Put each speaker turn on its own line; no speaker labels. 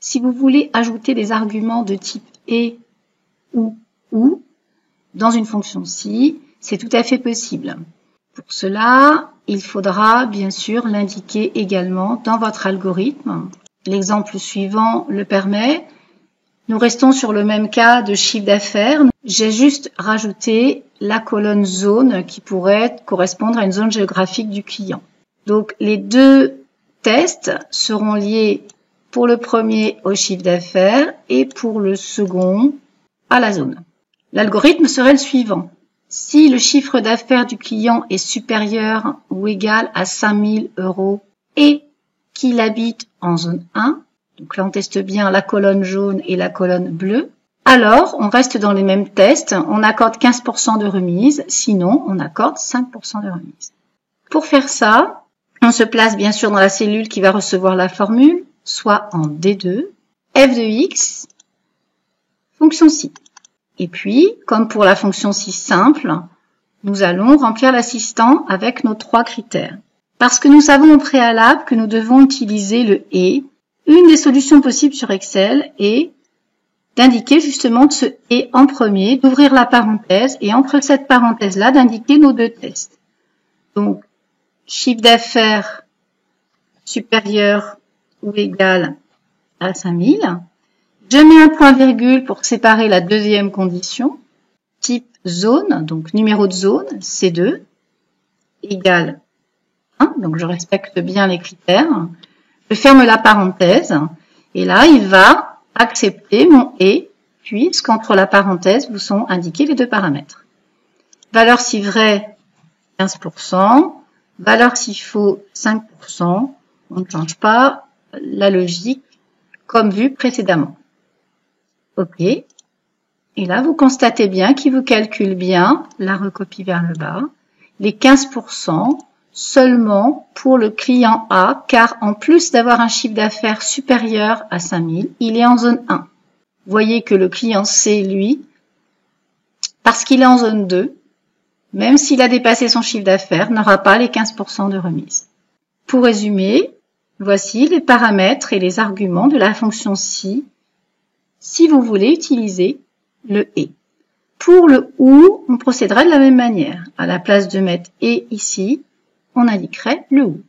Si vous voulez ajouter des arguments de type et ou dans une fonction si, c'est tout à fait possible. Pour cela, il faudra bien sûr l'indiquer également dans votre algorithme. L'exemple suivant le permet. Nous restons sur le même cas de chiffre d'affaires. J'ai juste rajouté la colonne zone qui pourrait correspondre à une zone géographique du client. Donc les deux tests seront liés pour le premier au chiffre d'affaires et pour le second à la zone. L'algorithme serait le suivant. Si le chiffre d'affaires du client est supérieur ou égal à 5 000 € et qu'il habite en zone 1, donc là on teste bien la colonne jaune et la colonne bleue, alors on reste dans les mêmes tests, on accorde 15% de remise, sinon on accorde 5% de remise. Pour faire ça, on se place bien sûr dans la cellule qui va recevoir la formule, soit en D2, f de x, fonction si. Et puis, comme pour la fonction si simple, nous allons remplir l'assistant avec nos 3 critères. Parce que nous savons au préalable que nous devons utiliser le « et », une des solutions possibles sur Excel est d'indiquer justement ce « et » en premier, d'ouvrir la parenthèse et entre cette parenthèse-là, d'indiquer nos 2 tests. Donc, chiffre d'affaires supérieur ou égal à 5000. Je mets un point-virgule pour séparer la deuxième condition. Type zone, donc numéro de zone, C2, égale 1. Donc, je respecte bien les critères. Je ferme la parenthèse. Et là, il va accepter mon « et », puisqu'entre la parenthèse vous sont indiqués les 2 paramètres. Valeur si vrai, 15%. Valeur si faux, 5%. On ne change pas la logique comme vu précédemment. OK. Et là, vous constatez bien qu'il vous calcule bien, la recopie vers le bas, les 15% seulement pour le client A, car en plus d'avoir un chiffre d'affaires supérieur à 5000, il est en zone 1. Vous voyez que le client C, lui, parce qu'il est en zone 2, même s'il a dépassé son chiffre d'affaires, n'aura pas les 15% de remise. Pour résumer, voici les paramètres et les arguments de la fonction si vous voulez utiliser le « et ». Pour le « ou », on procéderait de la même manière. À la place de mettre « et » ici, on indiquerait le « ou ».